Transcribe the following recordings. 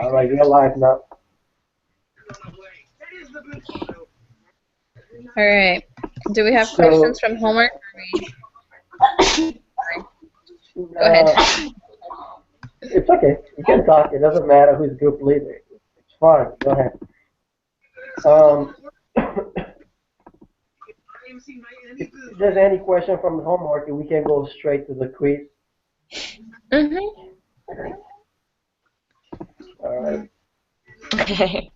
All right, you're live now. All right. Do we have questions So, from homework? Go ahead. uh, it's okay. You can talk. It doesn't matter who's group leader. It's fine. Go ahead. Um, if there's any question from the homework, we can go straight to the quiz. Mhm. All right. Okay.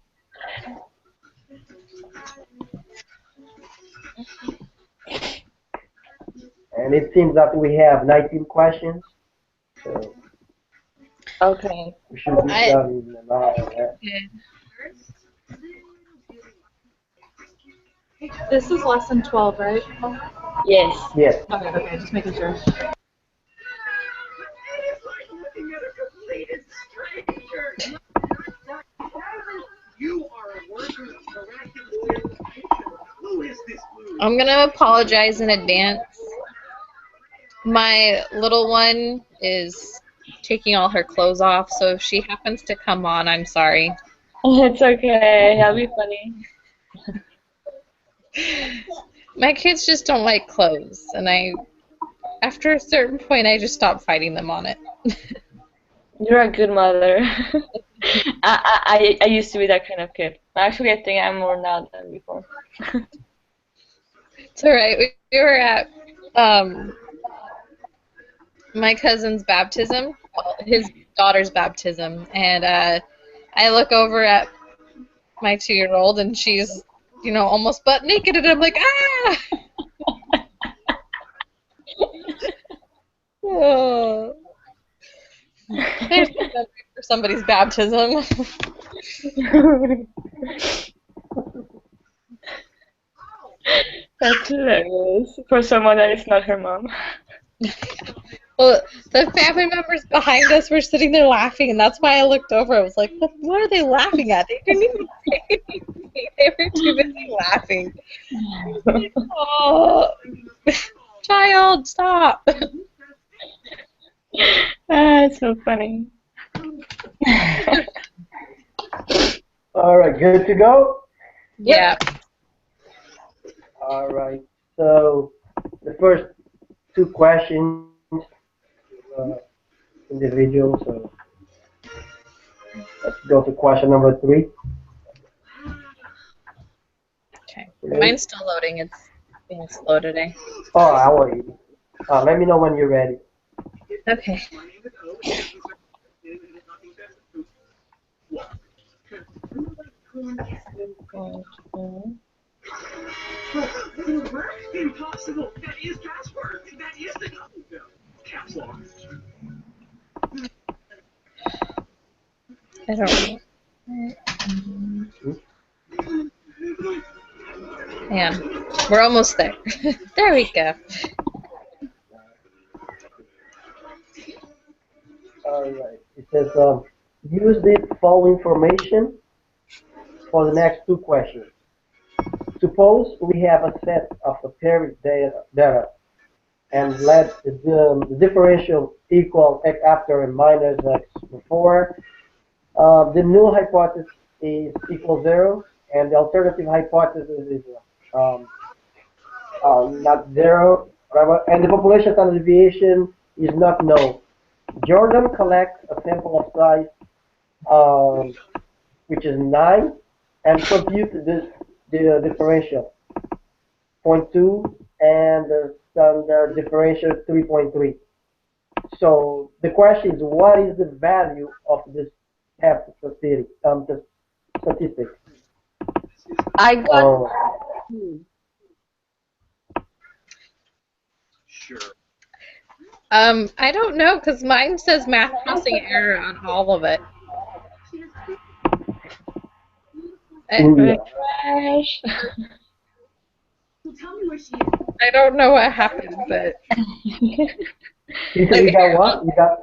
And it seems that we have 19 questions, so Okay. we should be I done in an hour. Yeah. This is lesson 12, right? Yes. Yes. Okay, just making sure. I'm gonna apologize in advance. My little one is taking all her clothes off, so if she happens to come on, I'm sorry. It's okay. It'll be funny. My kids just don't like clothes, and after a certain point, I just stop fighting them on it. You're a good mother. I used to be that kind of kid. Actually, I think I'm more now than before. It's all right. We were at my cousin's baptism, well, his daughter's baptism, and I look over at my 2-year-old, and she's, almost butt naked, and I'm like, ah! Oh. There's no memory for somebody's baptism. That's hilarious. For someone that is not her mom. Well, the family members behind us were sitting there laughing, and that's why I looked over. I was like, what are they laughing at? They didn't even say anything. They were too busy laughing. Oh, child, stop. It's so funny. All right. Good to go. Yeah. All right. So the first two questions, uh, individual. So let's go to question number 3. Okay. Ready? Mine's still loading. It's being slow today. Oh, I'll wait. Let me know when you're ready. Okay. Impossible. That is password. That is the caps lock. I don't Yeah. We're almost there. There we go. All right. It says use the following information for the next two questions. Suppose we have a set of a paired data and let the differential equal x after and minus x before. The null hypothesis is equal 0, and the alternative hypothesis is um, not 0, and the population standard deviation is not known. Jordan collects a sample of size, um, which is 9, and compute the differential, 0.2, and the standard differential, 3.3. So the question is, what is the value of this test statistic? I got. Oh, Sure. I don't know, because mine says math processing error on all of it. yeah. Crash. I don't know what happened, but You said you got what? You got.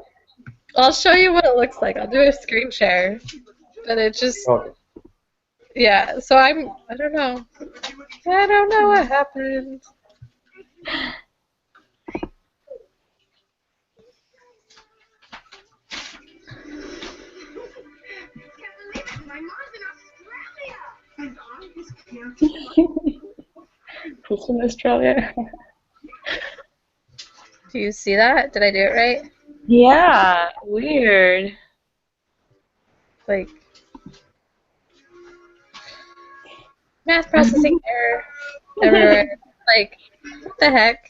I'll show you what it looks like. I'll do a screen share. But it just, Okay. yeah, so I don't know. I don't know what happened. Who's from Australia? Do you see that? Did I do it right? Yeah, weird. Like, math processing error everywhere. Like, what the heck?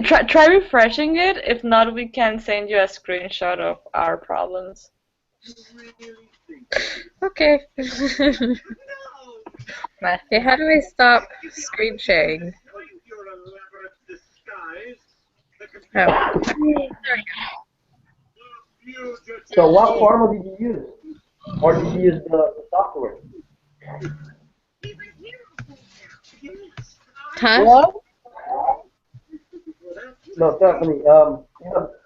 Try refreshing it. If not, we can send you a screenshot of our problems. Okay. No. Okay, how do I stop screen sharing? Your elaborate disguise. Oh. So what formula did you use? Or did you use the software? Huh? What? No, Stephanie, you know,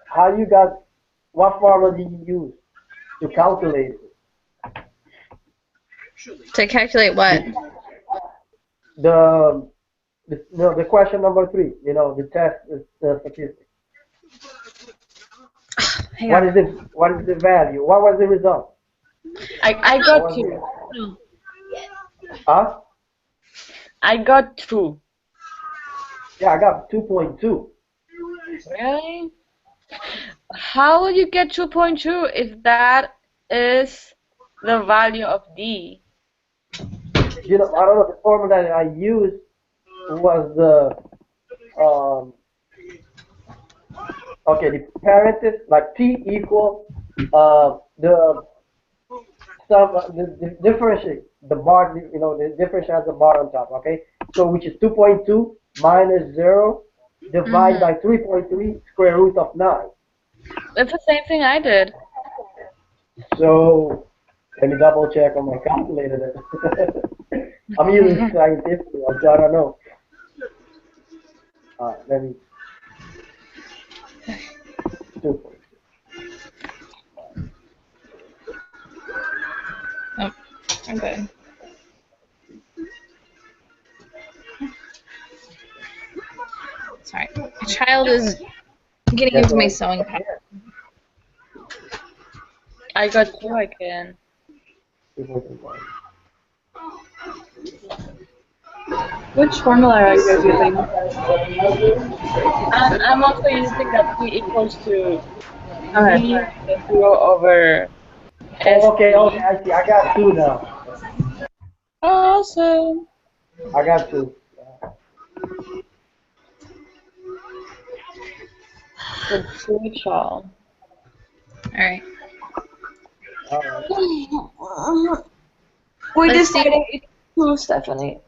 how you got, what formula did you use to calculate it? To calculate what? The question number 3, you know, the test statistics. Hang on. What is the value? What was the result? I What got was two. it? Huh? I got two. Yeah, I got 2.2. Really? How will you get 2.2 if that is the value of D? You know, I don't know, the formula that I used was the, okay, the parenthesis, like P equal, the the differentiate, the bar, you know, the difference has the bar on top, okay? So which is 2.2 minus 0 divided by 3.3 square root of 9. That's the same thing I did. So let me double check on my calculator then. I'm using scientific one, so I don't know. Let me, 2.2. Oh, I'm good. Sorry. My child is getting into my sewing pattern. I got two again. 2.2. Which formula are you guys using? I'm also using that P equals to Okay. D 0 over S. Okay, I see. I got 2 now. Awesome. I got 2. Good job. Alright. All right. We Let's see. decided it's two, Stephanie.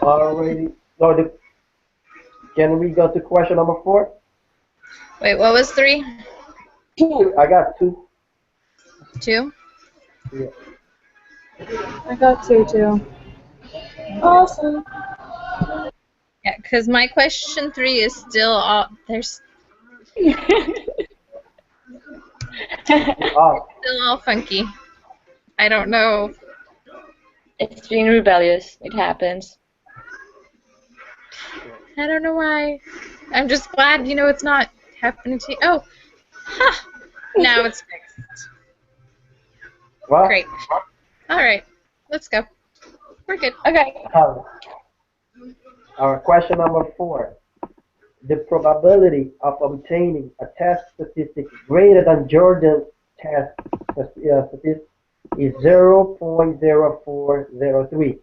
Alrighty. So can we go to question number 4? Wait, what was 3? Two. I got 2. 2? Yeah. I got two too. Awesome. Yeah, because my question 3 is still all, there's Oh, still all funky. I don't know. It's being rebellious. It happens. I don't know why. I'm just glad, it's not happening to you. Oh, huh. Now it's fixed. what? Great. All right, let's go. We're good. Okay. Our question number 4. The probability of obtaining a test statistic greater than Jordan's test statistic is 0.0403.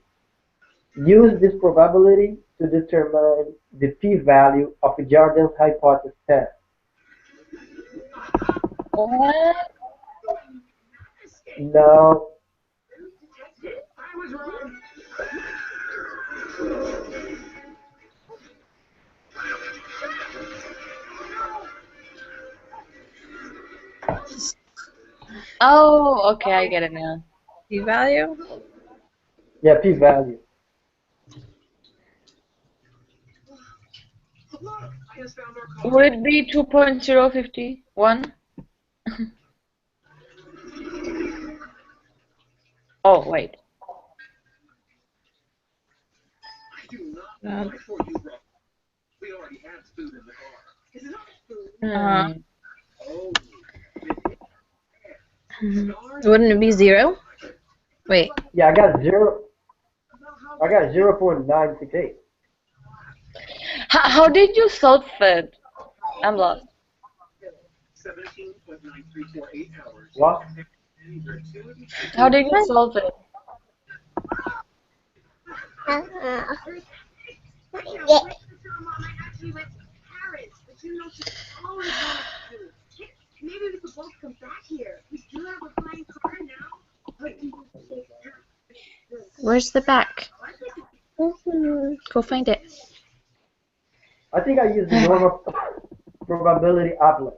Use this probability to determine the p-value of Jordan's hypothesis test. What? Now, I was wrong. Oh, okay. I get it now. P-value? yeah, p-value. Look, I just found our Would it be 2.051? Oh, wait. I do not want for you, bro. We already had food in the car. Is it not food? Hmm. Oh. Wouldn't it be 0? Wait. Yeah, I got 0.968. How did you solve it? I'm lost. 17.9348 hours. What? How did you solve it? Maybe we could both come back here. We do have a flying car now. But do you think Where's the back? Go find it. I think I used the normal probability applet.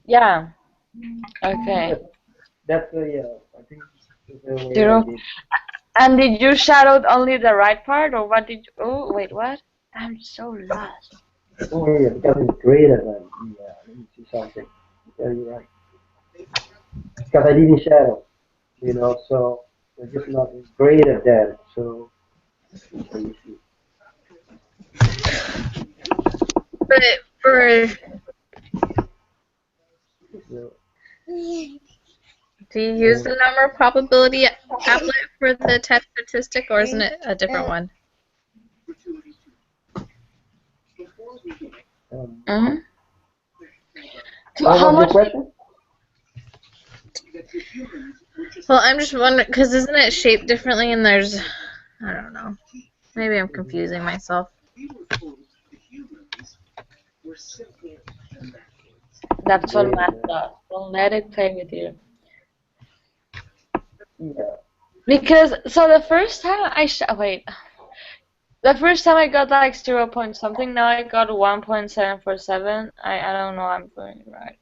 Yeah. Okay. That's the I think that's the way I 0. did. And did you shadow only the right part, or what did you? Oh, wait, what? I'm so lost. Oh yeah, because it's greater than. Yeah, let me see something. Yeah, you're right. Because I didn't shadow, so it's just not greater than. So let me see. But for So, do you use the number probability applet for the test statistic, or isn't it a different one? Mm-hmm. So what how was your much? question? Well, I'm just wondering, because isn't it shaped differently, and there's, I don't know. Maybe I'm confusing myself. That's what math does. Don't let it play with you. Yeah. Because so the first time the first time I got like 0 point something. Now I got 1.747. I don't know. I'm doing it right.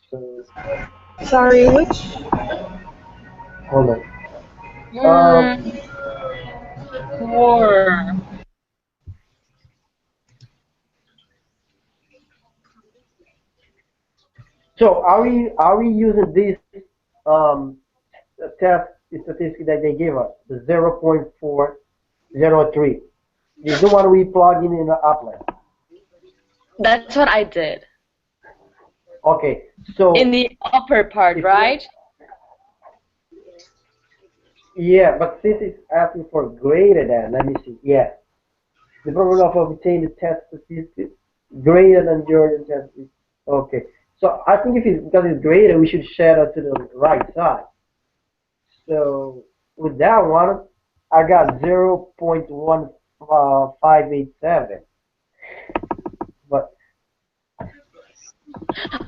So Sorry, which? hold on. Mm, 4. So are we using this um test statistic that they give us, the 0.403? This is the one we plug in the applet. That's what I did Okay, so in the upper part, if right? yeah, but since it's asking for greater than, let me see. Yeah, the probability of obtaining the test statistic greater than your test. Okay, so I think if it's because it's greater, we should shadow to the right side. So with that one, I got 0.1587. But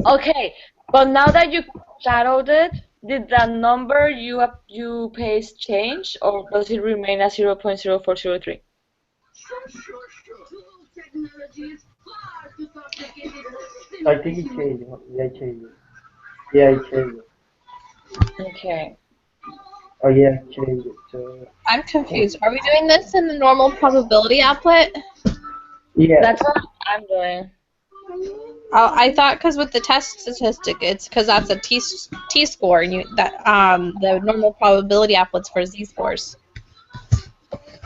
Okay, but now that you shadowed it, did the number you paste change, or does it remain at 0.0403? technology is far too complicated? I think it changed. Yeah, it changed. Yeah, it changed. Okay. Oh yeah, it changed it. So I'm confused. Are we doing this in the normal probability applet? yeah, That's what I'm doing. Oh, I thought because with the test statistic, it's because that's a T score, and the normal probability applet's for Z scores.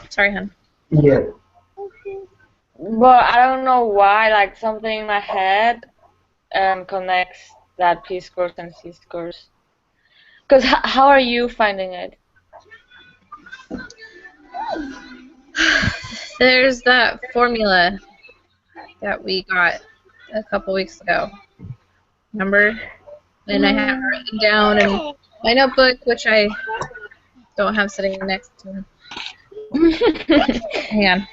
Sorry, hon. yeah. But I don't know why, like something in my head connects that P scores and C scores. Because how are you finding it? There's that formula that we got a couple weeks ago. Remember? And I have it written down in my notebook, which I don't have sitting next to me. Hang on.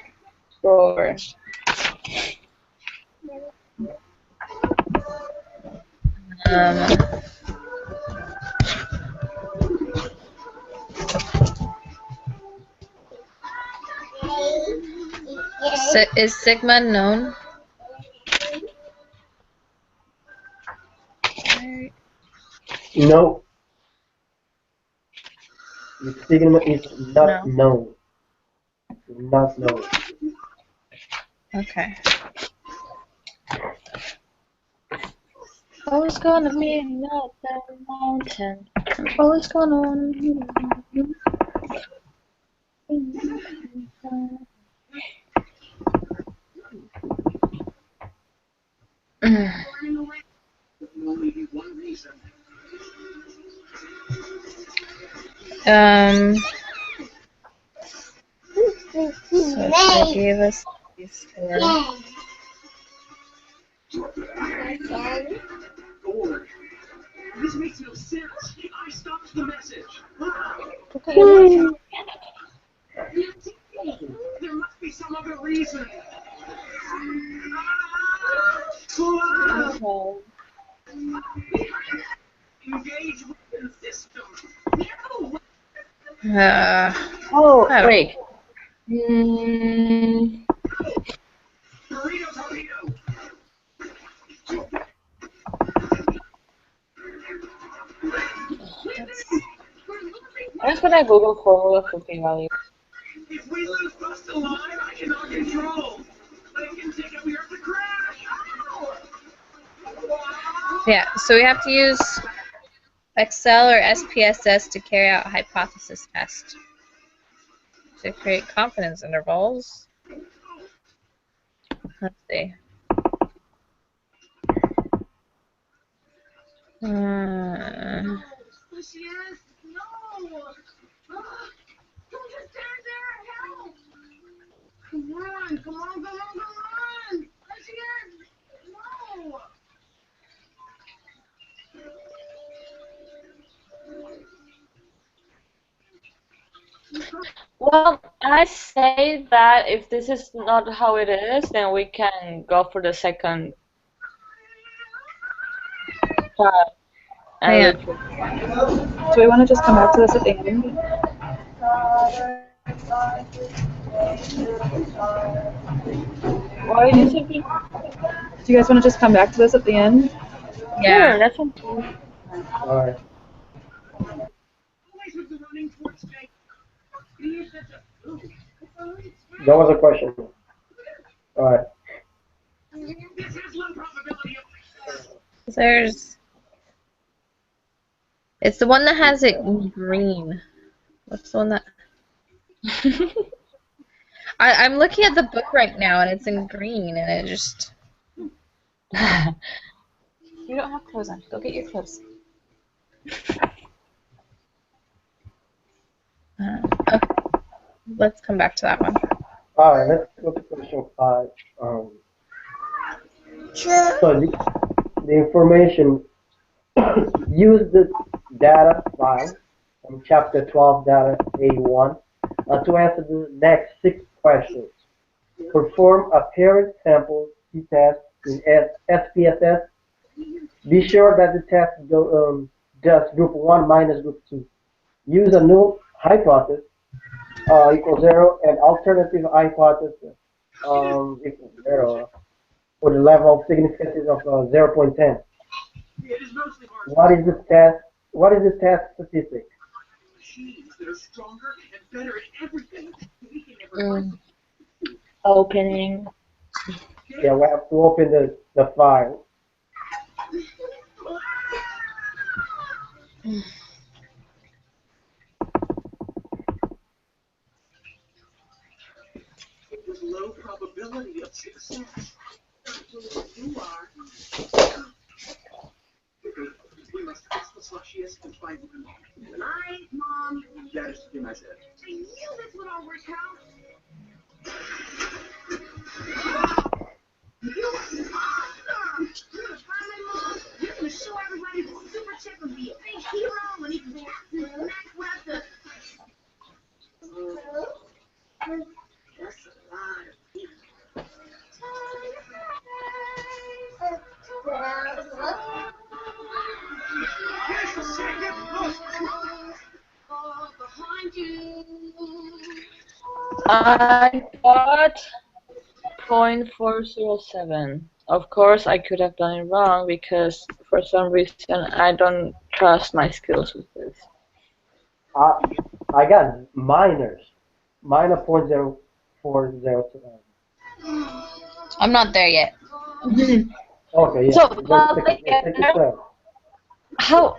Go over. Is sigma known? No, the signal is not known. Not known. Okay. Always gonna be another mountain. Always gonna. So they gave us these four. Or, this makes no sense. I stopped the message. There must be some other reason. Engage with the system. No. Oh, I don't- wait. Burrito torpedo. I'm just gonna Google formula for p-value. If we lose Bust alive, I cannot control. I can take a beer to crash. Yeah, so we have to use Excel or SPSS to carry out a hypothesis test to create confidence intervals. Let's see. Yes, no. Don't just stand there. Help. Come on, come on, come on, come on. Yes, no. Well, I say that if this is not how it is, then we can go for the second try. Yeah. Do we want to just come back to this at the end? Why did you say? Do you guys want to just come back to this at the end? Yeah. Sure, that's okay. Alright. Always with the running towards Jake. He is such a. Ooh. That was a question. Alright. This has low probability of. There's. It's the one that has it in green. What's the one that? I'm looking at the book right now and it's in green and it just. You don't have clothes on. Go get your clothes. Okay. Let's come back to that one. Alright, let's go to question 5. So the information, use the data file from chapter 12 data A1 to answer the next 6 questions. Perform a parent sample t-test in SPSS. Be sure that the test does group 1 minus group 2. Use a null hypothesis equals 0 and alternative hypothesis equals 0 with a level of significance of 0.10. It is mostly hard. What is the test? What is the test statistic? Machines that are stronger and better at everything. We can never find. Opening. Yeah, we have to open the file. With low probability of success. You are. We must ask the slushiest and find them. Night, Mom. That is the thing I said. I knew this would all work out. You are awesome! You're gonna find my mom. You're gonna show everybody that Super Chick would be a big hero when he can next left the. That's a lot of people. Here's the second look. Behind you. I got 0.407. Of course, I could have done it wrong because for some reason I don't trust my skills with this. I got minor 0.0407. I'm not there yet. Okay, yeah. So, Take your time. how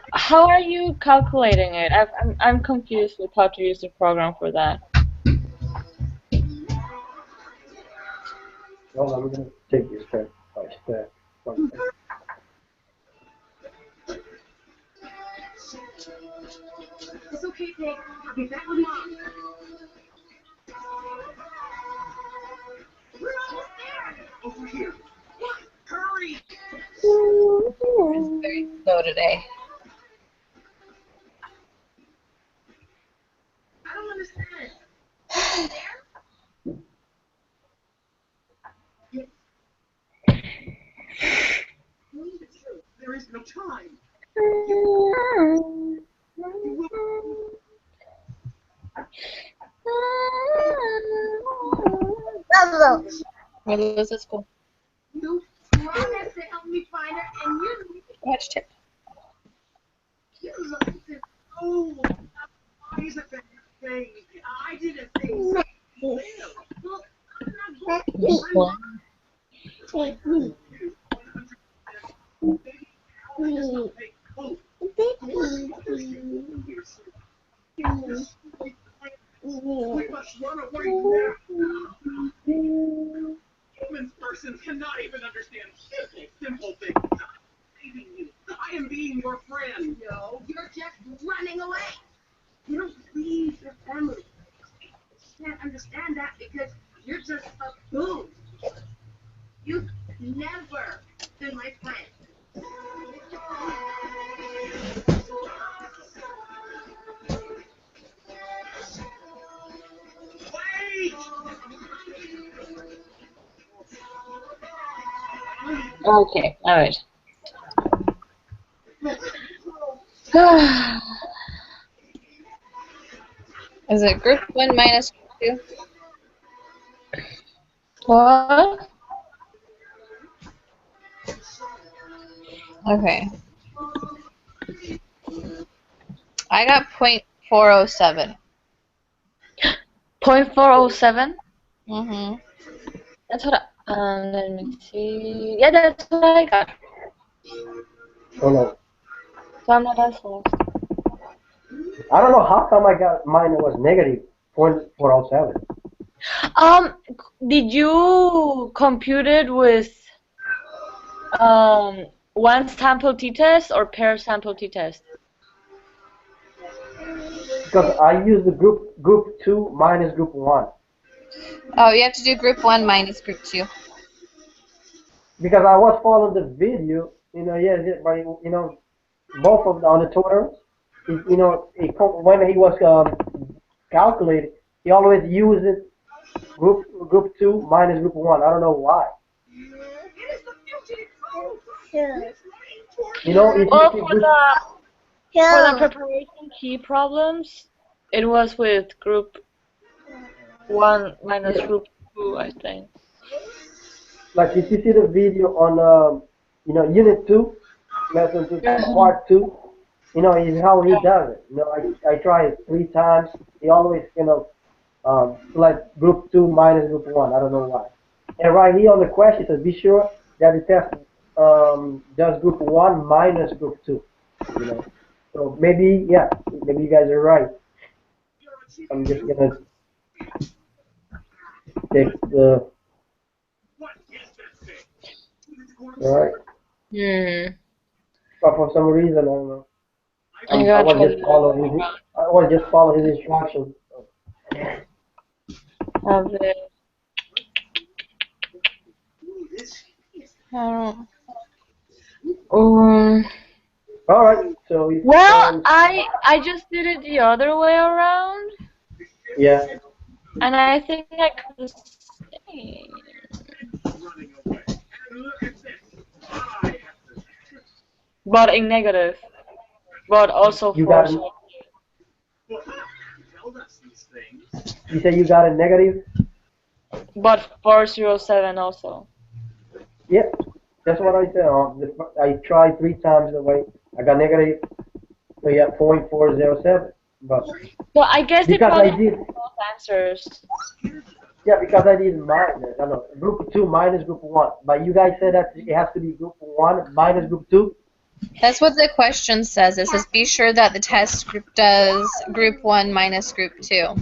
are you calculating it? I'm confused with how to use the program for that. Well, I'm gonna take you step by step. Okay. It's okay, Pig. I'll be back with Mom. We're almost there. Over here. What? Hurry! It's very slow today. I don't understand. Is there? Tell me the truth. There is no time. You will. Well, this is cool. You promised to help me find her, and Watch Tip. you love to. Oh, why is it that you're saying? I didn't think so. Well, I'm not going to. We must run away now. Human persons cannot even understand simple things. I'm saving you. I am being your friend. No, you're just running away. You don't leave your family. You can't understand that because you're just a fool. You've never been my friend. Wait! Okay, alright. Is it group 1 minus group 2? What? Okay. I got .407. 0.407? Mm-hmm. That's what let me see. Yeah, that's what I got. Hold on. So I'm not as lost. I don't know how come I got mine was negative .407. Did you compute it with one sample t-test or pair sample t-test? Because I use the group 2 minus group 1. Oh, you have to do group 1 minus group 2. Because I was following the video, by both of them on the totals. When he was calculating, he always uses group 2 minus group 1. I don't know why. It is the fugitive fool. If Well, you for the preparation key problems, it was with group 1 minus group 2, I think. like if you see the video on unit 2, lesson 2, part 2, is how he does it. I try it 3 times. He always select group 2 minus group 1. I don't know why. And right here on the question it says be sure that the test does group 1 minus group 2. So maybe you guys are right. I'm just gonna take the What is that thing? alright. But for some reason I don't know. I I got was just follow his instructions. of it. Alright, so you Well, I just did it the other way around, yeah. and I think I got the same. Running away. And look at this. I have to. But in negative. But also You for got it. Well, tell us these things. You say you got a negative? but 407 also. Yep. That's what I said. I tried 3 times the way. I got negative. So yeah, .407. But So I guess they because probably I did, have both answers. yeah, because I did minus. I know group 2 minus group 1. But you guys said that it has to be group 1 minus group 2. That's what the question says. It says be sure that the test group does group 1 minus group 2.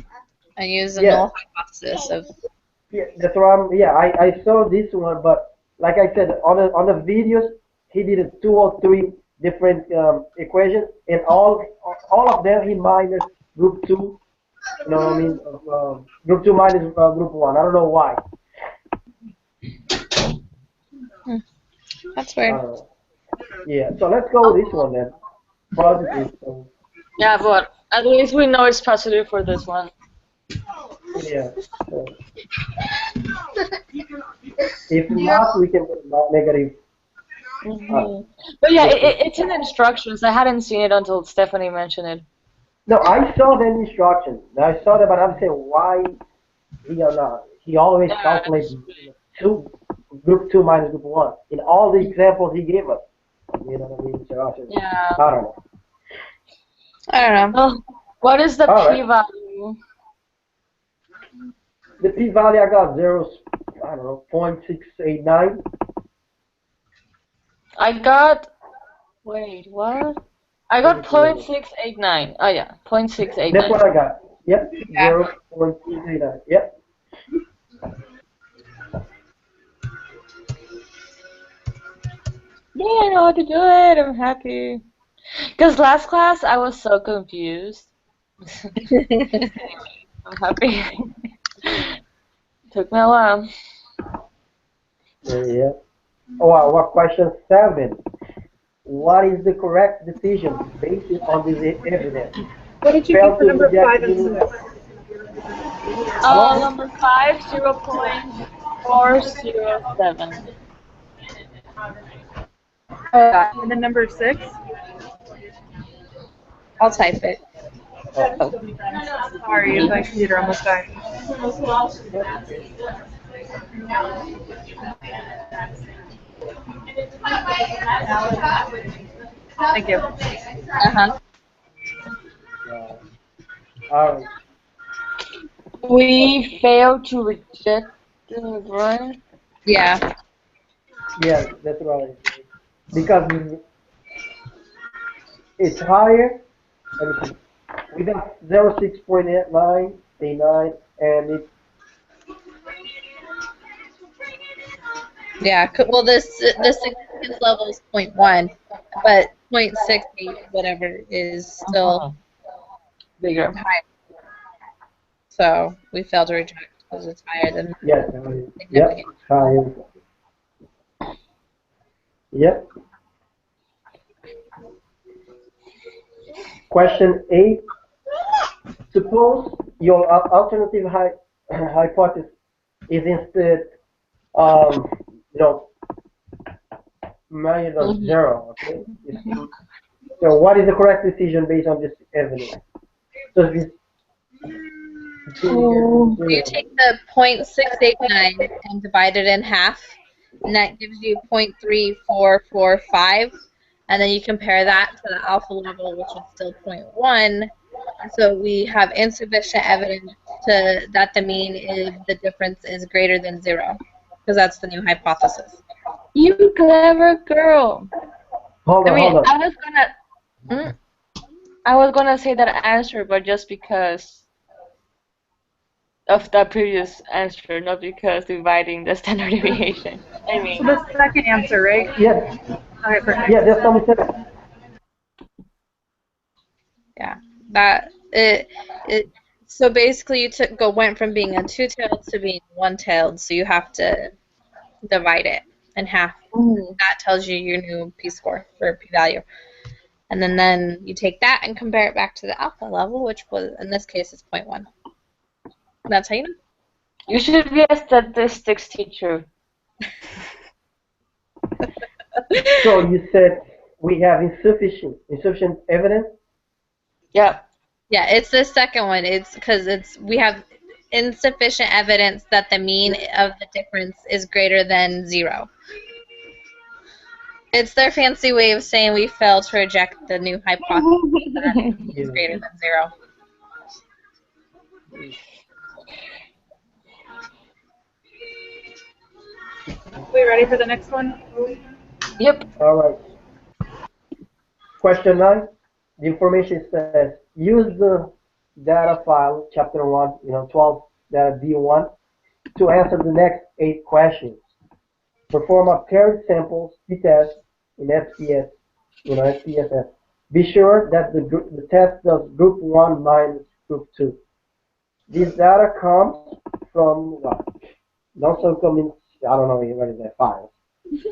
And use the null hypothesis of. Yeah, that's what I saw this one, but like I said, on the videos, he did it 2 or 3 different equations, and all of them he minus group two. You know what I mean? Group two minus group one. I don't know why. That's I weird. don't know. Yeah. So let's go with this one then. Positive. So Yeah, but at least we know it's positive for this one. yeah. So, if not, we can put negative. But yeah, it's in the instructions. I hadn't seen it until Stephanie mentioned it. No, I saw the instruction. I saw that, but I'm saying why he always calculates two group two minus group one in all the examples he gave us. You know what I mean? So Yeah. I don't know. I don't know. Oh, what is the All right. p-value? The p-value I got I don't know, 0.689. I got. Wait, what? I got 0.689. Oh yeah, 0.689. That's what I got. Yep, Yeah. 0.689. Yep. Yeah, I know how to do it. I'm happy. Because last class I was so confused. I'm happy. Took me a while. Yeah. Oh, what question 7? What is the correct decision based on this evidence? What did you Fail get for to number reject 5 and the 6? Number 5, 0.407. And then number 6? I'll type it. Sorry, my computer almost died. Thank you. Uh-huh. All right. We failed to reject the right? Yeah. Yeah, that's right. Because it's higher. Let me see. We got 06.89, and it's Yeah. Well, the significance level is 0.1, but 0.68 whatever is still Bigger. high. So we failed to reject because it's higher than yes, yep, significant. higher. Yep. Question 8. Suppose your alternative hypothesis is instead, you know, minus of 0. Okay. So what is the correct decision based on this evidence? So this. You take the 0.689 and divide it in half, and that gives you 0.3445, and then you compare that to the alpha level, which is still 0.1. So we have insufficient evidence that the mean is the difference is greater than 0, because that's the new hypothesis. You clever girl. Hold on, hold on. I was gonna say that answer, but just because of the previous answer, not because dividing the standard deviation. I mean. So the second answer, right? Yes. Okay, perfect. Yeah, that's what we said. Yeah, so basically you went from being a two-tailed to being one-tailed, so you have to divide it in half. That tells you your new p-score or p-value. And then you take that and compare it back to the alpha level, which was, in this case, is 0.1. That's how you know. You should be a statistics teacher. So you said we have insufficient evidence? Yeah. Yeah, it's the second one. It's because we have insufficient evidence that the mean of the difference is greater than 0. It's their fancy way of saying we failed to reject the new hypothesis that the mean is greater than 0. We ready for the next one? Yep. All right. Question 9. The information says use the data file, chapter 1, 12 data D1, to answer the next 8 questions. Perform a paired samples t-test in SPS TSS. Be sure that the test does group 1 minus group 2. This data comes from what? It also comes, I don't know what is that file.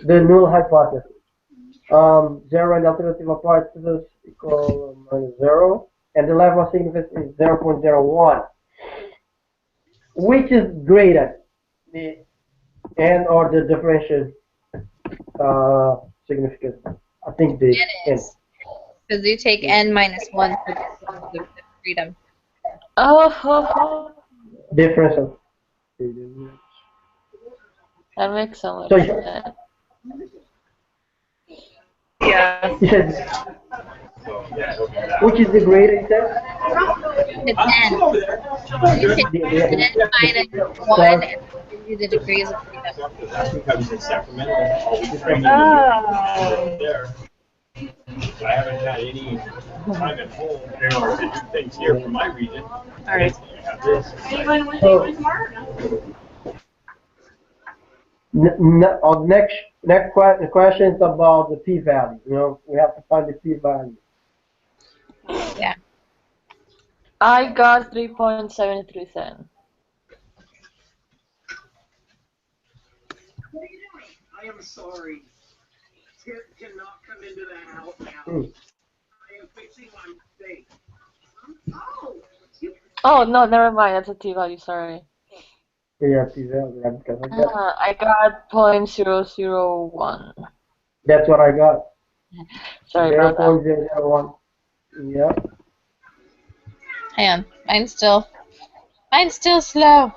The null hypothesis. 0 and alternative hypothesis equal minus 0, and the level of significance is 0.01. Which is greater, the n or the differential significance? I think the N is. Because you take n minus 1 for the freedom. Oh, ho, ho. differential. That makes so much So sense. Yeah. you said, which is the greater, you said? It's n. You take n minus 1 and give you the degrees of freedom. I think I was in Sacramento all week training Oh. there. I haven't had any time at home in order to do things here from my region. All right. I have this. Next question is about the p-value. We have to find the p-value. Yeah. I got 3.737. What are you doing? I am sorry. Kid cannot come into the house now. Hmm. I am fixing my mistake. Oh, you Oh, no, never mind. That's a t-value, sorry. Yeah, p-value. Because I got 0.001. that's what I got. Sorry about that. 0.001. Yeah. Hang on. Mine's still slow.